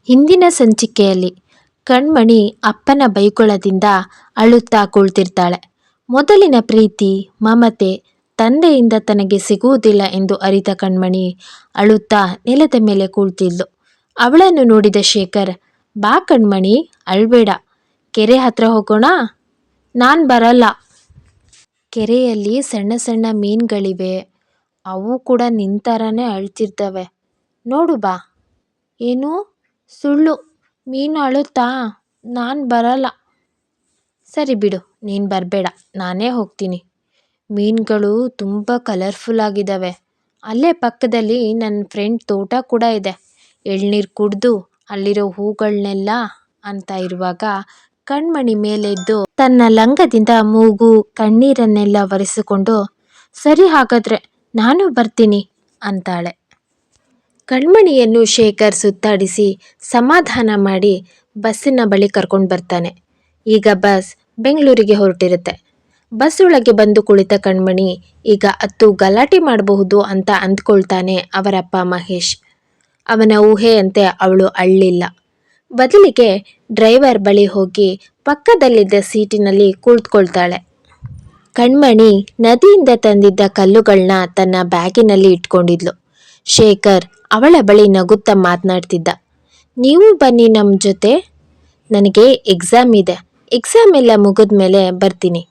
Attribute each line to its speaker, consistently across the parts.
Speaker 1: ಹಿಂದಿನ ಸಂಚಿಕೆಯಲ್ಲಿ ಕಣ್ಮಣಿ ಅಪ್ಪನ ಬೈಗುಳದಿಂದ ಅಳುತ್ತಾ ಕುಳಿತಿರ್ತಾಳೆ. ಮೊದಲಿನ ಪ್ರೀತಿ ಮಮತೆ ತಂದೆಯಿಂದ ತನಗೆ ಸಿಗುವುದಿಲ್ಲ ಎಂದು ಅರಿತ ಕಣ್ಮಣಿ ಅಳುತ್ತಾ ನೆಲದ ಮೇಲೆ ಕುಳಿತಿದ್ಲು. ಅವಳನ್ನು ನೋಡಿದ ಶೇಖರ್, ಬಾ ಕಣ್ಮಣಿ, ಅಳ್ಬೇಡ, ಕೆರೆ ಹತ್ರ ಹೋಗೋಣ. ನಾನ್ ಬರಲ್ಲ. ಕೆರೆಯಲ್ಲಿ ಸಣ್ಣ ಸಣ್ಣ ಮೀನುಗಳಿವೆ, ಅವು ಕೂಡ ನಿಂತರನೇ ಅಳ್ತಿರ್ತವೆ, ನೋಡು ಬಾ. ಏನು ಸುಳ್ಳು, ಮೀನು ಅಳುತ್ತಾ? ನಾನು ಬರಲ್ಲ. ಸರಿ ಬಿಡು, ನೀನು ಬರಬೇಡ, ನಾನೇ ಹೋಗ್ತೀನಿ. ಮೀನುಗಳು ತುಂಬ ಕಲರ್ಫುಲ್ ಆಗಿದ್ದಾವೆ. ಅಲ್ಲೇ ಪಕ್ಕದಲ್ಲಿ ನನ್ನ ಫ್ರೆಂಡ್ ತೋಟ ಕೂಡ ಇದೆ. ಎಳ್ನೀರು ಕುಡಿದು ಅಲ್ಲಿರೋ ಹೂಗಳನ್ನೆಲ್ಲ ಅಂತ ಇರುವಾಗ ಕಣ್ಮಣಿ ಮೇಲೆದ್ದು ತನ್ನ ಲಂಗದಿಂದ ಮೂಗು ಕಣ್ಣೀರನ್ನೆಲ್ಲ ಒರೆಸಿಕೊಂಡು, ಸರಿ ಹಾಗಾದ್ರೆ ನಾನು ಬರ್ತೀನಿ ಅಂತಾಳೆ. ಕಣ್ಮಣಿಯನ್ನು ಶೇಖರ್ ಸುತ್ತಾಡಿಸಿ ಸಮಾಧಾನ ಮಾಡಿ ಬಸ್ಸಿನ ಬಳಿ ಕರ್ಕೊಂಡು ಬರ್ತಾನೆ. ಈಗ ಬಸ್ ಬೆಂಗಳೂರಿಗೆ ಹೊರಟಿರುತ್ತೆ. ಬಸ್ ಒಳಗೆ ಬಂದು ಕುಳಿತ ಕಣ್ಮಣಿ ಈಗ ಹತ್ತು ಗಲಾಟೆ ಮಾಡಬಹುದು ಅಂತ ಅಂದ್ಕೊಳ್ತಾನೆ ಅವರಪ್ಪ ಮಹೇಶ್. ಅವನ ಊಹೆಯಂತೆ ಅವಳು ಅಳ್ಳಿಲ್ಲ. ಬದಲಿಗೆ ಡ್ರೈವರ್ ಬಳಿ ಹೋಗಿ ಪಕ್ಕದಲ್ಲಿದ್ದ ಸೀಟಿನಲ್ಲಿ ಕುಳಿತುಕೊಳ್ತಾಳೆ. ಕಣ್ಮಣಿ ನದಿಯಿಂದ ತಂದಿದ್ದ ಕಲ್ಲುಗಳನ್ನ ತನ್ನ ಬ್ಯಾಗಿನಲ್ಲಿ ಇಟ್ಕೊಂಡಿದ್ಲು. ಶೇಖರ್ ಅವಳ ಬಳಿ ನಗುತ್ತಾ ಮಾತನಾಡ್ತಿದ್ದ. ನೀವು ಬನ್ನಿ ನಮ್ಮ ಜೊತೆ, ನನಗೆ ಎಕ್ಸಾಮ್ ಇದೆ, ಎಕ್ಸಾಮ್ ಎಲ್ಲ ಮುಗಿದ ಮೇಲೆ ಬರ್ತೀನಿ.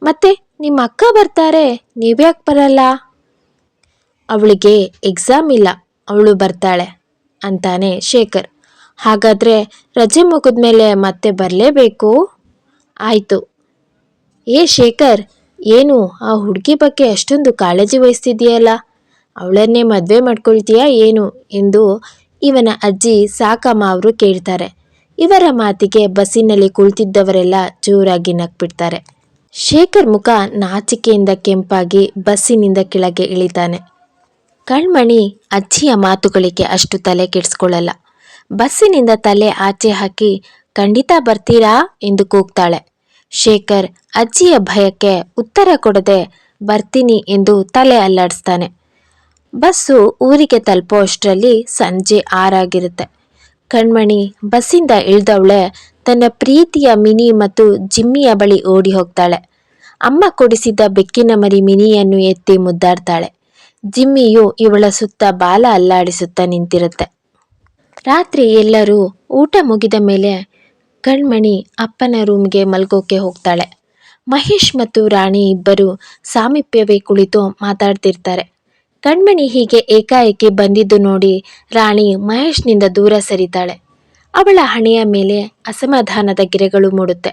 Speaker 1: ಮತ್ತೆ ನಿಮ್ಮ ಅಕ್ಕ ಬರ್ತಾರೆ, ನೀವ್ಯಾಕೆ ಬರಲ್ಲ? ಅವಳಿಗೆ ಎಕ್ಸಾಮ್ ಇಲ್ಲ, ಅವಳು ಬರ್ತಾಳೆ ಅಂತಾನೆ ಶೇಖರ್. ಹಾಗಾದರೆ ರಜೆ ಮುಗಿದ ಮೇಲೆ ಮತ್ತೆ ಬರಲೇಬೇಕು? ಆಯಿತು. ಏ ಶೇಖರ್, ಏನು ಆ ಹುಡುಗಿ ಬಗ್ಗೆ ಅಷ್ಟೊಂದು ಕಾಳಜಿ ವಹಿಸ್ತಿದೆಯಲ್ಲ, ಅವಳನ್ನೇ ಮದುವೆ ಮಾಡ್ಕೊಳ್ತೀಯಾ ಏನು ಎಂದು ಇವನ ಅಜ್ಜಿ ಸಾಕಮ್ಮ ಅವರು ಕೇಳ್ತಾರೆ. ಇವರ ಮಾತಿಗೆ ಬಸ್ಸಿನಲ್ಲಿ ಕುಳಿತಿದ್ದವರೆಲ್ಲ ಜೋರಾಗಿ ನಕ್ಬಿಡ್ತಾರೆ. ಶೇಖರ್ ಮುಖ ನಾಚಿಕೆಯಿಂದ ಕೆಂಪಾಗಿ ಬಸ್ಸಿನಿಂದ ಕೆಳಗೆ ಇಳಿತಾನೆ. ಕಣ್ಮಣಿ ಅಜ್ಜಿಯ ಮಾತುಗಳಿಗೆ ಅಷ್ಟು ತಲೆ ಕೆಡಿಸ್ಕೊಳ್ಳಲ್ಲ. ಬಸ್ಸಿನಿಂದ ತಲೆ ಆಚೆ ಹಾಕಿ, ಖಂಡಿತ ಬರ್ತೀರಾ ಎಂದು ಕೂಗ್ತಾಳೆ. ಶೇಖರ್ ಅಜ್ಜಿಯ ಭಯಕ್ಕೆ ಉತ್ತರ ಕೊಡದೆ ಬರ್ತೀನಿ ಎಂದು ತಲೆ ಅಲ್ಲಾಡಿಸ್ತಾನೆ. ಬಸ್ಸು ಊರಿಗೆ ತಲುಪೋ ಅಷ್ಟರಲ್ಲಿ ಸಂಜೆ 6 ಆಗಿರುತ್ತೆ. ಕಣ್ಮಣಿ ಬಸ್ಸಿಂದ ಇಳಿದವಳೆ ತನ್ನ ಪ್ರೀತಿಯ ಮಿನಿ ಮತ್ತು ಜಿಮ್ಮಿಯ ಬಳಿ ಓಡಿ ಹೋಗ್ತಾಳೆ. ಅಮ್ಮ ಕೊಡಿಸಿದ್ದ ಬೆಕ್ಕಿನ ಮರಿ ಮಿನಿಯನ್ನು ಎತ್ತಿ ಮುದ್ದಾಡ್ತಾಳೆ. ಜಿಮ್ಮಿಯು ಇವಳ ಸುತ್ತ ಬಾಲ ಅಲ್ಲಾಡಿಸುತ್ತಾ ನಿಂತಿರುತ್ತೆ. ರಾತ್ರಿ ಎಲ್ಲರೂ ಊಟ ಮುಗಿದ ಮೇಲೆ ಕಣ್ಮಣಿ ಅಪ್ಪನ ರೂಮ್ಗೆ ಮಲ್ಗೋಕೆ ಹೋಗ್ತಾಳೆ. ಮಹೇಶ್ ಮತ್ತು ರಾಣಿ ಇಬ್ಬರು ಸಾಮೀಪ್ಯವೇ ಕುಳಿತು ಮಾತಾಡ್ತಿರ್ತಾರೆ. ಕಣ್ಮಣಿ ಹೀಗೆ ಏಕಾಏಕಿ ಬಂದಿದ್ದು ನೋಡಿ ರಾಣಿ ಮಹೇಶ್ನಿಂದ ದೂರ ಸರಿತಾಳೆ. ಅವಳ ಹಣೆಯ ಮೇಲೆ ಅಸಮಾಧಾನದ ಗೆರೆಗಳು ಮೂಡುತ್ತೆ.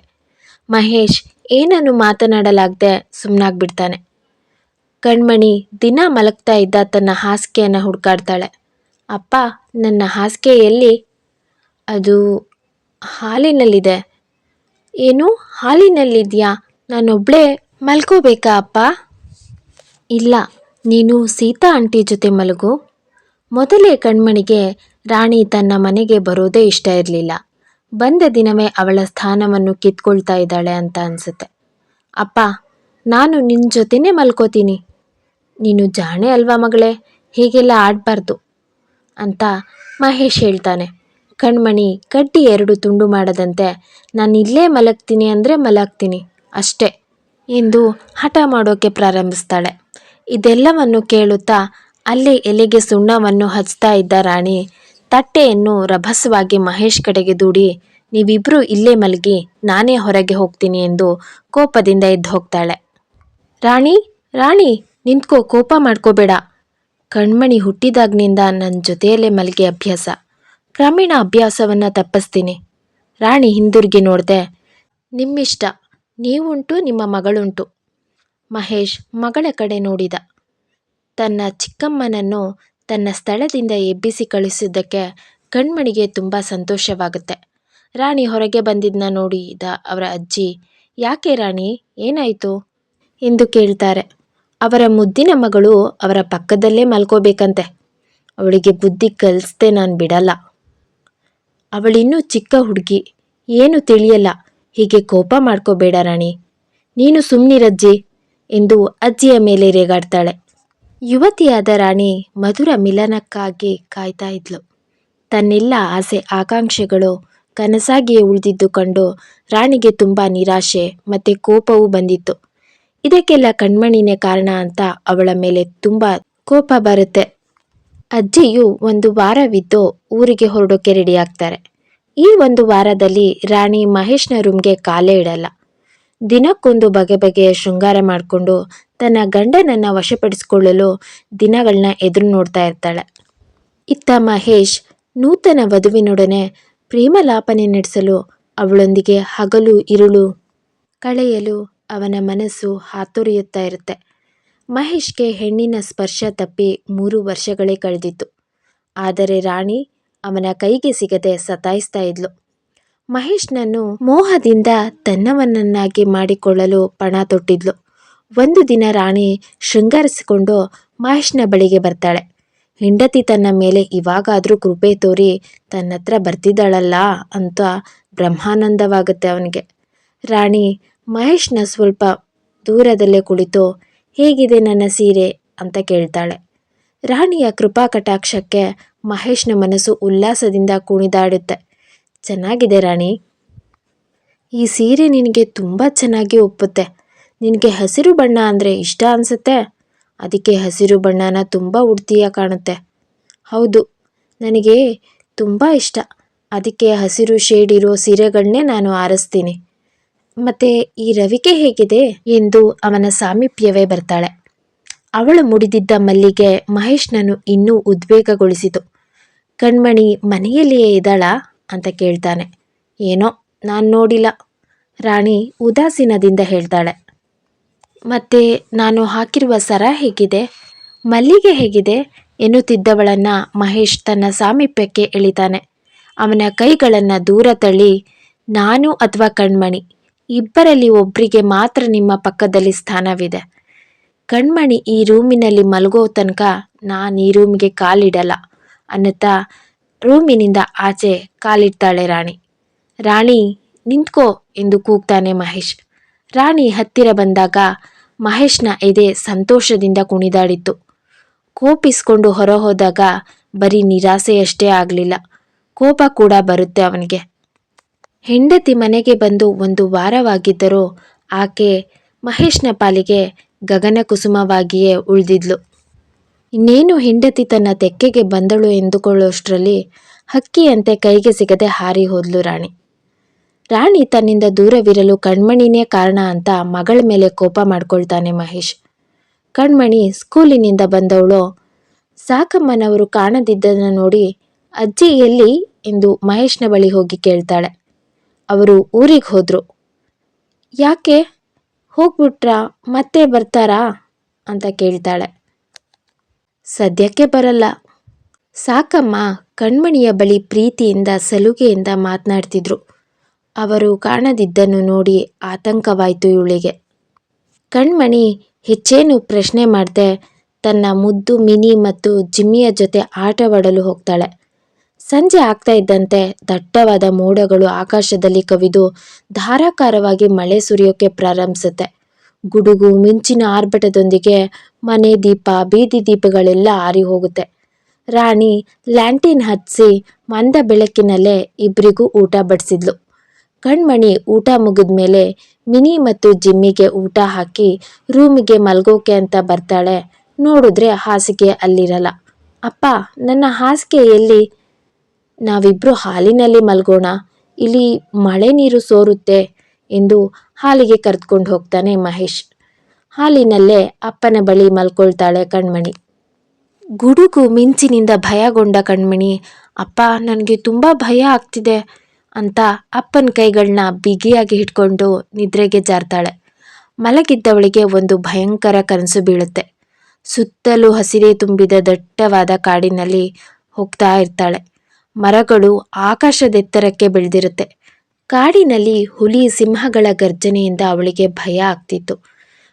Speaker 1: ಮಹೇಶ್ ಏನನ್ನು ಮಾತನಾಡಲಾಗದೆ ಸುಮ್ಮನಾಗ್ಬಿಡ್ತಾನೆ. ಕಣ್ಮಣಿ ದಿನ ಮಲಗ್ತಾ ಇದ್ದ ತನ್ನ ಹಾಸಿಗೆಯನ್ನು ಹುಡುಕಾಡ್ತಾಳೆ. ಅಪ್ಪ, ನನ್ನ ಹಾಸಿಗೆ ಎಲ್ಲಿ? ಅದು ಹಾಲಿನಲ್ಲಿದೆ. ಏನು, ಹಾಲಿನಲ್ಲಿದೆಯಾ? ನಾನೊಬ್ಳೇ ಮಲ್ಕೋಬೇಕಾ ಅಪ್ಪ? ಇಲ್ಲ, ನೀನು ಸೀತಾ ಆಂಟಿ ಜೊತೆ ಮಲಗು. ಮೊದಲೇ ಕಣ್ಮಣಿಗೆ ರಾಣಿ ತನ್ನ ಮನೆಗೆ ಬರೋದೇ ಇಷ್ಟ ಇರಲಿಲ್ಲ. ಬಂದ ದಿನವೇ ಅವಳ ಸ್ಥಾನವನ್ನು ಕಿತ್ಕೊಳ್ತಾ ಇದ್ದಾಳೆ ಅಂತ ಅನಿಸುತ್ತೆ. ಅಪ್ಪ, ನಾನು ನಿನ್ನ ಜೊತೆನೇ ಮಲ್ಕೋತೀನಿ. ನೀನು ಜಾಣೆ ಅಲ್ವಾ ಮಗಳೇ, ಹೀಗೆಲ್ಲ ಆಡಬಾರ್ದು ಅಂತ ಮಹೇಶ್ ಹೇಳ್ತಾನೆ. ಕಣ್ಮಣಿ ಕಡ್ಡಿ 2 ತುಂಡು ಮಾಡದಂತೆ, ನಾನು ಇಲ್ಲೇ ಮಲಗ್ತೀನಿ ಅಂದರೆ ಮಲಗ್ತೀನಿ ಅಷ್ಟೇ ಎಂದು ಹಠ ಮಾಡೋಕ್ಕೆ ಪ್ರಾರಂಭಿಸ್ತಾಳೆ. ಇದೆಲ್ಲವನ್ನು ಕೇಳುತ್ತಾ ಅಲ್ಲೇ ಎಲೆಗೆ ಸುಣ್ಣವನ್ನು ಹಚ್ತಾ ಇದ್ದ ರಾಣಿ ತಟ್ಟೆಯನ್ನು ರಭಸವಾಗಿ ಮಹೇಶ್ ಕಡೆಗೆ ದೂಡಿ, ನೀವಿಬ್ಬರು ಇಲ್ಲೇ ಮಲಗಿ, ನಾನೇ ಹೊರಗೆ ಹೋಗ್ತೀನಿ ಎಂದು ಕೋಪದಿಂದ ಎದ್ದು ಹೋಗ್ತಾಳೆ. ರಾಣಿ, ರಾಣಿ, ನಿಂತ್ಕೋ, ಕೋಪ ಮಾಡ್ಕೋಬೇಡ. ಕಣ್ಮಣಿ ಹುಟ್ಟಿದಾಗ್ನಿಂದ ನನ್ನ ಜೊತೆಯಲ್ಲೇ ಮಲಗಿ ಅಭ್ಯಾಸ, ಕ್ರಮೇಣ ಅಭ್ಯಾಸವನ್ನು ತಪ್ಪಿಸ್ತೀನಿ. ರಾಣಿ ಹಿಂದಿರುಗಿ ನೋಡಿದೆ. ನಿಮ್ಮಿಷ್ಟ, ನೀವುಂಟು, ನಿಮ್ಮ ಮಗಳುಂಟು. ಮಹೇಶ್ ಮಗಳ ಕಡೆ ನೋಡಿದ. ತನ್ನ ಚಿಕ್ಕಮ್ಮನನ್ನು ತನ್ನ ಸ್ಥಳದಿಂದ ಎಬ್ಬಿಸಿ ಕಳಿಸಿದ್ದಕ್ಕೆ ಕಣ್ಮಣಿಗೆ ತುಂಬ ಸಂತೋಷವಾಗುತ್ತೆ. ರಾಣಿ ಹೊರಗೆ ಬಂದಿದ್ದನ್ನ ನೋಡಿದ ಅವರ ಅಜ್ಜಿ, ಯಾಕೆ ರಾಣಿ, ಏನಾಯಿತು ಎಂದು ಕೇಳ್ತಾರೆ. ಅವರ ಮುದ್ದಿನ ಮಗಳು ಅವರ ಪಕ್ಕದಲ್ಲೇ ಮಲ್ಕೋಬೇಕಂತೆ. ಅವಳಿಗೆ ಬುದ್ಧಿ ಕಲಿಸ್ದೆ ನಾನು ಬಿಡಲ್ಲ. ಅವಳಿನ್ನೂ ಚಿಕ್ಕ ಹುಡುಗಿ, ಏನು ತಿಳಿಯಲ್ಲ. ಹೀಗೆ ಕೋಪ ಮಾಡ್ಕೋಬೇಡ ರಾಣಿ, ನೀನು ಸುಮ್ಮನಿರಜ್ಜಿ ಎಂದು ಅಜ್ಜಿಯ ಮೇಲೆ ರೇಗಾಡ್ತಾಳೆ. ಯುವತಿಯಾದ ರಾಣಿ ಮಧುರ ಮಿಲನಕ್ಕಾಗಿ ಕಾಯ್ತಾ ಇದ್ಲು. ತನ್ನೆಲ್ಲ ಆಸೆ ಆಕಾಂಕ್ಷೆಗಳು ಕನಸಾಗಿಯೇ ಉಳಿದಿದ್ದು ಕಂಡು ರಾಣಿಗೆ ತುಂಬ ನಿರಾಶೆ ಮತ್ತು ಕೋಪವೂ ಬಂದಿತ್ತು. ಇದಕ್ಕೆಲ್ಲ ಕಣ್ಮಣಿನೇ ಕಾರಣ ಅಂತ ಅವಳ ಮೇಲೆ ತುಂಬ ಕೋಪ ಬರುತ್ತೆ. ಅಜ್ಜಿಯು ಒಂದು ವಾರವಿದ್ದು ಊರಿಗೆ ಹೊರಡೋಕೆ ರೆಡಿಯಾಗ್ತಾರೆ. ಈ ಒಂದು ವಾರದಲ್ಲಿ ರಾಣಿ ಮಹೇಶ್ನ ರೂಮ್ಗೆ ಕಾಲೇ ಇಡಲ್ಲ. ದಿನಕ್ಕೊಂದು ಬಗೆ ಬಗೆಯ ಶೃಂಗಾರ ಮಾಡಿಕೊಂಡು ತನ್ನ ಗಂಡನನ್ನು ವಶಪಡಿಸಿಕೊಳ್ಳಲು ದಿನಗಳನ್ನ ಎದುರು ನೋಡ್ತಾ ಇರ್ತಾಳೆ. ಇತ್ತ ಮಹೇಶ್ ನೂತನ ವಧುವಿನೊಡನೆ ಪ್ರೇಮಲಾಪನೆ ನಡೆಸಲು ಅವಳೊಂದಿಗೆ ಹಗಲು ಇರುಳು ಕಳೆಯಲು ಅವನ ಮನಸ್ಸು ಹಾತೊರೆಯುತ್ತಾ ಇರುತ್ತೆ. ಮಹೇಶ್ಗೆ ಹೆಣ್ಣಿನ ಸ್ಪರ್ಶ ತಪ್ಪಿ 3 ವರ್ಷಗಳೇ ಕಳೆದಿತ್ತು. ಆದರೆ ರಾಣಿ ಅವನ ಕೈಗೆ ಸಿಗದೆ ಸತಾಯಿಸ್ತಾ ಇದ್ಲು. ಮಹೇಶ್ನನ್ನು ಮೋಹದಿಂದ ತನ್ನವನನ್ನಾಗಿ ಮಾಡಿಕೊಳ್ಳಲು ಪಣ ತೊಟ್ಟಿದ್ಲು. ಒಂದು ದಿನ ರಾಣಿ ಶೃಂಗರಿಸಿಕೊಂಡು ಮಹೇಶ್ನ ಬಳಿಗೆ ಬರ್ತಾಳೆ. ಹೆಂಡತಿ ತನ್ನ ಮೇಲೆ ಇವಾಗಾದರೂ ಕೃಪೆ ತೋರಿ ತನ್ನತ್ರ ಬರ್ತಿದ್ದಾಳಲ್ಲ ಅಂತ ಬ್ರಹ್ಮಾನಂದವಾಗುತ್ತೆ ಅವನಿಗೆ. ರಾಣಿ ಮಹೇಶ್ನ ಸ್ವಲ್ಪ ದೂರದಲ್ಲೇ ಕುಳಿತು ಹೇಗಿದೆ ನನ್ನ ಸೀರೆ ಅಂತ ಕೇಳ್ತಾಳೆ. ರಾಣಿಯ ಕೃಪಾ ಕಟಾಕ್ಷಕ್ಕೆ ಮಹೇಶ್ನ ಮನಸ್ಸು ಉಲ್ಲಾಸದಿಂದ ಕುಣಿದಾಡುತ್ತೆ. ಚೆನ್ನಾಗಿದೆ ರಾಣಿ, ಈ ಸೀರೆ ನಿನಗೆ ತುಂಬ ಚೆನ್ನಾಗಿ ಒಪ್ಪುತ್ತೆ. ನಿನಗೆ ಹಸಿರು ಬಣ್ಣ ಅಂದರೆ ಇಷ್ಟ ಅನಿಸುತ್ತೆ, ಅದಕ್ಕೆ ಹಸಿರು ಬಣ್ಣನ ತುಂಬ ಉಡ್ತೀಯ ಕಾಣುತ್ತೆ. ಹೌದು, ನನಗೆ ತುಂಬ ಇಷ್ಟ, ಅದಕ್ಕೆ ಹಸಿರು ಶೇಡ್ ಇರೋ ಸೀರೆಗಳನ್ನೇ ನಾನು ಆರಿಸ್ತೀನಿ. ಮತ್ತೆ ಈ ರವಿಕೆ ಹೇಗಿದೆ ಎಂದು ಅವನ ಸಾಮೀಪ್ಯವೇ ಬರ್ತಾಳೆ. ಅವಳು ಮುಡಿದಿದ್ದ ಮಲ್ಲಿಗೆ ಮಹೇಶ್ನನ್ನು ಇನ್ನೂ ಉದ್ವೇಗಗೊಳಿಸಿತು. ಕಣ್ಮಣಿ ಮನೆಯಲ್ಲಿಯೇ ಇದ್ದಾಳಾ ಅಂತ ಕೇಳ್ತಾನೆ. ಏನೋ ನಾನು ನೋಡಿಲ್ಲ, ರಾಣಿ ಉದಾಸೀನದಿಂದ ಹೇಳ್ತಾಳೆ. ಮತ್ತೆ ನಾನು ಹಾಕಿರುವ ಸರ ಹೇಗಿದೆ, ಮಲ್ಲಿಗೆ ಹೇಗಿದೆ ಎನ್ನುತ್ತಿದ್ದವಳನ್ನು ಮಹೇಶ್ ತನ್ನ ಸಾಮೀಪ್ಯಕ್ಕೆ ಎಳಿತಾನೆ. ಅವನ ಕೈಗಳನ್ನು ದೂರ ತಳ್ಳಿ, ನಾನು ಅಥವಾ ಕಣ್ಮಣಿ ಇಬ್ಬರಲ್ಲಿ ಒಬ್ಬರಿಗೆ ಮಾತ್ರ ನಿಮ್ಮ ಪಕ್ಕದಲ್ಲಿ ಸ್ಥಾನವಿದೆ. ಕಣ್ಮಣಿ ಈ ರೂಮಿನಲ್ಲಿ ಮಲಗೋ ತನಕ ನಾನು ಈ ರೂಮಿಗೆ ಕಾಲಿಡಲ್ಲ ಅನ್ನುತ್ತಾ ರೂಮಿನಿಂದ ಆಚೆ ಕಾಲಿಡ್ತಾಳೆ ರಾಣಿ. ರಾಣಿ ನಿಂತ್ಕೋ ಎಂದು ಕೂಗ್ತಾನೆ ಮಹೇಶ್. ರಾಣಿ ಹತ್ತಿರ ಬಂದಾಗ ಮಹೇಶ್ನ ಎದೆ ಸಂತೋಷದಿಂದ ಕುಣಿದಾಡಿತ್ತು. ಕೋಪಿಸ್ಕೊಂಡು ಹೊರಹೋದಾಗ ಬರೀ ನಿರಾಸೆಯಷ್ಟೇ ಆಗಲಿಲ್ಲ, ಕೋಪ ಕೂಡ ಬರುತ್ತೆ ಅವನಿಗೆ. ಹೆಂಡತಿ ಮನೆಗೆ ಬಂದು 1 ವಾರವಾಗಿದ್ದರೂ ಆಕೆ ಮಹೇಶ್ನ ಪಾಲಿಗೆ ಗಗನ ಕುಸುಮವಾಗಿಯೇ ಉಳಿದಿದ್ಲು. ಇನ್ನೇನು ಹೆಂಡತಿ ತನ್ನ ತೆಕ್ಕೆಗೆ ಬಂದಳು ಎಂದುಕೊಳ್ಳುವಷ್ಟರಲ್ಲಿ ಹಕ್ಕಿಯಂತೆ ಕೈಗೆ ಸಿಗದೆ ಹಾರಿ ಹೋದ್ಲು ರಾಣಿ. ರಾಣಿ ತನ್ನಿಂದ ದೂರವಿರಲು ಕಣ್ಮಣಿನೇ ಕಾರಣ ಅಂತ ಮಗಳ ಮೇಲೆ ಕೋಪ ಮಾಡ್ಕೊಳ್ತಾನೆ ಮಹೇಶ್. ಕಣ್ಮಣಿ ಸ್ಕೂಲಿನಿಂದ ಬಂದವಳು ಸಾಕಮ್ಮನವರು ಕಾಣದಿದ್ದನ್ನು ನೋಡಿ ಅಜ್ಜಿ ಎಲ್ಲಿ ಎಂದು ಮಹೇಶ್ನ ಬಳಿ ಹೋಗಿ ಕೇಳ್ತಾಳೆ. ಅವರು ಊರಿಗೆ ಹೋದ್ರು. ಯಾಕೆ ಹೋಗ್ಬಿಟ್ರಾ, ಮತ್ತೆ ಬರ್ತಾರಾ ಅಂತ ಕೇಳ್ತಾಳೆ. ಸದ್ಯಕ್ಕೆ ಬರಲ್ಲ. ಸಾಕಮ್ಮ ಕಣ್ಮಣಿಯ ಬಳಿ ಪ್ರೀತಿಯಿಂದ ಸಲುಗೆಯಿಂದ ಮಾತನಾಡ್ತಿದ್ರು. ಅವರು ಕಾಣದಿದ್ದನ್ನು ನೋಡಿ ಆತಂಕವಾಯಿತು ಇವಳಿಗೆ. ಕಣ್ಮಣಿ ಹೆಚ್ಚೇನು ಪ್ರಶ್ನೆ ಮಾಡದೆ ತನ್ನ ಮುದ್ದು ಮಿನಿ ಮತ್ತು ಜಿಮ್ಮಿಯ ಜೊತೆ ಆಟವಾಡಲು ಹೋಗ್ತಾಳೆ. ಸಂಜೆ ಆಗ್ತಾ ಇದ್ದಂತೆ ದಟ್ಟವಾದ ಮೋಡಗಳು ಆಕಾಶದಲ್ಲಿ ಕವಿದು ಧಾರಾಕಾರವಾಗಿ ಮಳೆ ಸುರಿಯೋಕೆ ಪ್ರಾರಂಭಿಸುತ್ತೆ. ಗುಡುಗು ಮಿಂಚಿನ ಆರ್ಭಟದೊಂದಿಗೆ ಮನೆ ದೀಪ ಬೀದಿ ದೀಪಗಳೆಲ್ಲ ಆರಿ ಹೋಗುತ್ತೆ. ರಾಣಿ ಲ್ಯಾಂಟಿನ್ ಹತ್ತಿಸಿ ಮಂದ ಬೆಳಕಿನಲ್ಲೇ ಇಬ್ಬರಿಗೂ ಊಟ ಬಡಿಸಿದ್ಲು. ಕಣ್ಮಣಿ ಊಟ ಮುಗಿದ್ಮೇಲೆ ಮಿನಿ ಮತ್ತು ಜಿಮ್ಮಿಗೆ ಊಟ ಹಾಕಿ ರೂಮಿಗೆ ಮಲ್ಗೋಕೆ ಅಂತ ಬರ್ತಾಳೆ. ನೋಡಿದ್ರೆ ಹಾಸಿಗೆ ಅಲ್ಲಿರಲ್ಲ. ಅಪ್ಪ, ನನ್ನ ಹಾಸಿಗೆ ಎಲ್ಲಿ? ನಾವಿಬ್ರು ಹಾಲಿನಲ್ಲಿ ಮಲ್ಗೋಣ, ಇಲ್ಲಿ ಮಳೆ ನೀರು ಸೋರುತ್ತೆ ಎಂದು ಹಾಲಿಗೆ ಕರೆದುಕೊಂಡು ಹೋಗ್ತಾನೆ ಮಹೇಶ್. ಹಾಲಿನಲ್ಲೇ ಅಪ್ಪನ ಬಳಿ ಮಲ್ಕೊಳ್ತಾಳೆ ಕಣ್ಮಣಿ. ಗುಡುಗು ಮಿಂಚಿನಿಂದ ಭಯಗೊಂಡ ಕಣ್ಮಣಿ, ಅಪ್ಪ ನನಗೆ ತುಂಬ ಭಯ ಆಗ್ತಿದೆ ಅಂತ ಅಪ್ಪನ ಕೈಗಳನ್ನ ಬಿಗಿಯಾಗಿ ಹಿಡ್ಕೊಂಡು ನಿದ್ರೆಗೆ ಜಾರ್ತಾಳೆ. ಮಲಗಿದ್ದವಳಿಗೆ ಒಂದು ಭಯಂಕರ ಕನಸು ಬೀಳುತ್ತೆ. ಸುತ್ತಲೂ ಹಸಿರೇ ತುಂಬಿದ ದಟ್ಟವಾದ ಕಾಡಿನಲ್ಲಿ ಹೋಗ್ತಾ ಇರ್ತಾಳೆ. ಮರಗಳು ಆಕಾಶದೆತ್ತರಕ್ಕೆ ಬೆಳೆದಿರುತ್ತೆ. ಕಾಡಿನಲ್ಲಿ ಹುಲಿ ಸಿಂಹಗಳ ಗರ್ಜನೆಯಿಂದ ಅವಳಿಗೆ ಭಯ ಆಗ್ತಿತ್ತು.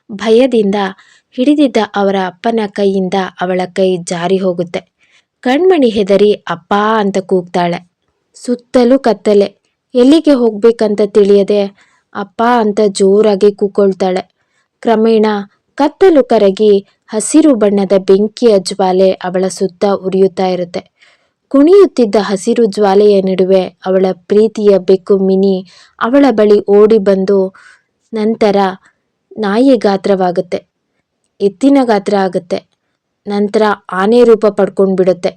Speaker 1: ಭಯದಿಂದ ಹಿಡಿದಿದ್ದ ಅವರ ಅಪ್ಪನ ಕೈಯಿಂದ ಅವಳ ಕೈ ಜಾರಿ ಹೋಗುತ್ತೆ. ಕಣ್ಮಣಿ ಹೆದರಿ ಅಪ್ಪ ಅಂತ ಕೂಗ್ತಾಳೆ. ಸುತ್ತಲೂ ಕತ್ತಲೆ. ಎಲ್ಲಿಗೆ ಹೋಗ್ಬೇಕಂತ ತಿಳಿಯದೆ ಅಪ್ಪ ಅಂತ ಜೋರಾಗಿ ಕೂಕೊಳ್ತಾಳೆ. ಕ್ರಮೇಣ ಕತ್ತಲು ಕರಗಿ ಹಸಿರು ಬಣ್ಣದ ಬೆಂಕಿಯ ಜ್ವಾಲೆ ಅವಳ ಸುತ್ತ ಉರಿಯುತ್ತಾ ಇರುತ್ತೆ. ಕುಣಿಯುತ್ತಿದ್ದ ಹಸಿರು ಜ್ವಾಲೆಯ ನಡುವೆ ಅವಳ ಪ್ರೀತಿಯ ಬೆಕ್ಕು ಮಿನಿ ಅವಳ ಬಳಿ ಓಡಿ ಬಂದು ನಂತರ ನಾಯಿ ಗಾತ್ರವಾಗುತ್ತೆ, ಎತ್ತಿನ ಗಾತ್ರ ಆಗುತ್ತೆ, ನಂತರ ಆನೆ ರೂಪ ಪಡ್ಕೊಂಡು ಬಿಡುತ್ತೆ.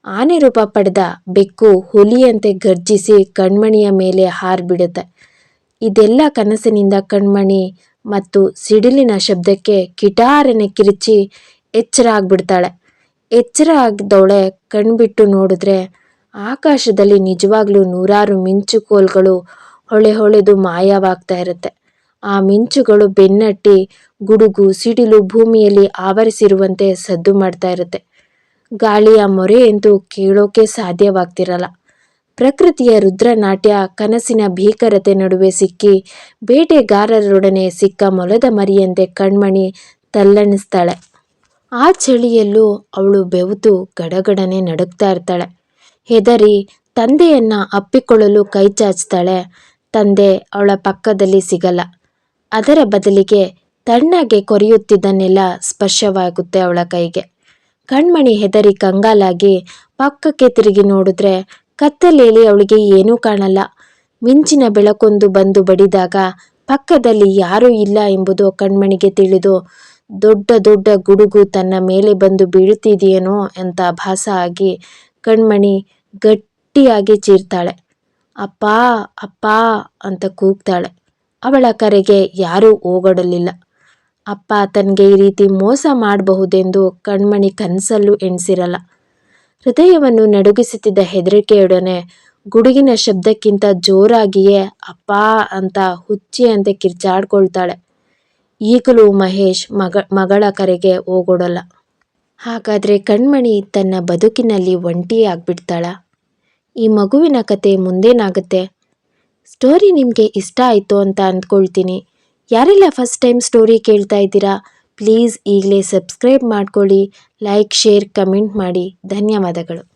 Speaker 1: ಆನೆ ರೂಪ ಪಡೆದ ಬೆಕ್ಕು ಹುಲಿಯಂತೆ ಗರ್ಜಿಸಿ ಕಣ್ಮಣಿಯ ಮೇಲೆ ಹಾರ್ಬಿಡುತ್ತೆ. ಇದೆಲ್ಲ ಕನಸಿನಿಂದ ಕಣ್ಮಣಿ ಮತ್ತು ಸಿಡಿಲಿನ ಶಬ್ದಕ್ಕೆ ಕಿಟಾರನೆ ಕಿರಿಚಿ ಎಚ್ಚರ ಆಗ್ಬಿಡ್ತಾಳೆ. ಎಚ್ಚರ ಆಗಿದ್ದವಳೆ ಕಣ್ಬಿಟ್ಟು ನೋಡಿದ್ರೆ ಆಕಾಶದಲ್ಲಿ ನಿಜವಾಗ್ಲೂ ನೂರಾರು ಮಿಂಚುಕೋಲ್ಗಳು ಹೊಳೆದು ಮಾಯವಾಗ್ತಾ ಇರುತ್ತೆ. ಆ ಮಿಂಚುಗಳು ಬೆನ್ನಟ್ಟಿ ಗುಡುಗು ಸಿಡಿಲು ಭೂಮಿಯಲ್ಲಿ ಆವರಿಸಿರುವಂತೆ ಸದ್ದು ಮಾಡ್ತಾ ಇರುತ್ತೆ. ಗಾಳಿಯ ಮೊರೆಯಂತೂ ಕೇಳೋಕೆ ಸಾಧ್ಯವಾಗ್ತಿರಲ್ಲ. ಪ್ರಕೃತಿಯ ರುದ್ರನಾಟ್ಯ ಕನಸಿನ ಭೀಕರತೆ ನಡುವೆ ಸಿಕ್ಕಿ ಬೇಟೆಗಾರರೊಡನೆ ಸಿಕ್ಕ ಮೊಲದ ಮರಿಯಂತೆ ಕಣ್ಮಣಿ ತಲ್ಲಣಿಸ್ತಾಳೆ. ಆ ಚಳಿಯಲ್ಲೂ ಅವಳು ಬೆವತು ಗಡಗಡನೆ ನಡುಗ್ತಾ ಇರ್ತಾಳೆ. ಹೆದರಿ ತಂದೆಯನ್ನ ಅಪ್ಪಿಕೊಳ್ಳಲು ಕೈ ಚಾಚ್ತಾಳೆ. ತಂದೆ ಅವಳ ಪಕ್ಕದಲ್ಲಿ ಸಿಗಲ್ಲ. ಅದರ ಬದಲಿಗೆ ತಣ್ಣಗೆ ಕೊರೆಯುತ್ತಿದ್ದನ್ನೆಲ್ಲ ಸ್ಪರ್ಶವಾಗುತ್ತೆ ಅವಳ ಕೈಗೆ. ಕಣ್ಮಣಿ ಹೆದರಿ ಕಂಗಾಲಾಗಿ ಪಕ್ಕಕ್ಕೆ ತಿರುಗಿ ನೋಡಿದ್ರೆ ಕತ್ತಲೆಯಲ್ಲಿ ಅವಳಿಗೆ ಏನೂ ಕಾಣಲ್ಲ. ಮಿಂಚಿನ ಬೆಳಕೊಂದು ಬಂದು ಬಡಿದಾಗ ಪಕ್ಕದಲ್ಲಿ ಯಾರೂ ಇಲ್ಲ ಎಂಬುದು ಕಣ್ಮಣಿಗೆ ತಿಳಿದು ದೊಡ್ಡ ದೊಡ್ಡ ಗುಡುಗು ತನ್ನ ಮೇಲೆ ಬಂದು ಬೀಳುತ್ತಿದೆಯೇನೋ ಅಂತ ಭಾಸ ಆಗಿ ಕಣ್ಮಣಿ ಗಟ್ಟಿಯಾಗಿ ಚೀರ್ತಾಳೆ. ಅಪ್ಪಾ ಅಪ್ಪಾ ಅಂತ ಕೂಗ್ತಾಳೆ. ಅವಳ ಕರೆಗೆ ಯಾರೂ ಓಗೊಡಲಿಲ್ಲ. ಅಪ್ಪ ತನಗೆ ಈ ರೀತಿ ಮೋಸ ಮಾಡಬಹುದೆಂದು ಕಣ್ಮಣಿ ಕನಸಲ್ಲೂ ಎಣಿಸಿರಲ್ಲ. ಹೃದಯವನ್ನು ನಡುಗಿಸುತ್ತಿದ್ದ ಹೆದರಿಕೆಯೊಡನೆ ಗುಡುಗಿನ ಶಬ್ದಕ್ಕಿಂತ ಜೋರಾಗಿಯೇ ಅಪ್ಪಾ ಅಂತ ಹುಚ್ಚಿಯಂತೆ ಕಿರ್ಚಾಡ್ಕೊಳ್ತಾಳೆ. ಈಗಲೂ ಮಹೇಶ್ ಮಗಳ ಕರೆಗೆ ಓಗೊಡಲ್ಲ. ಹಾಗಾದರೆ ಕಣ್ಮಣಿ ತನ್ನ ಬದುಕಿನಲ್ಲಿ ಒಂಟಿ ಆಗ್ಬಿಡ್ತಾಳ? ಈ ಮಗುವಿನ ಕತೆ ಮುಂದೇನಾಗುತ್ತೆ? ಸ್ಟೋರಿ ನಿಮಗೆ ಇಷ್ಟ ಆಯಿತು ಅಂತ ಅಂದ್ಕೊಳ್ತೀನಿ. ಯಾರೆಲ್ಲ ಫಸ್ಟ್ ಟೈಮ್ ಸ್ಟೋರಿ ಕೇಳ್ತಾ ಇದ್ದೀರಾ, ಪ್ಲೀಸ್ ಈಗಲೇ ಸಬ್ಸ್ಕ್ರೈಬ್ ಮಾಡ್ಕೊಳ್ಳಿ, ಲೈಕ್, ಶೇರ್, ಕಮೆಂಟ್ ಮಾಡಿ. ಧನ್ಯವಾದಗಳು.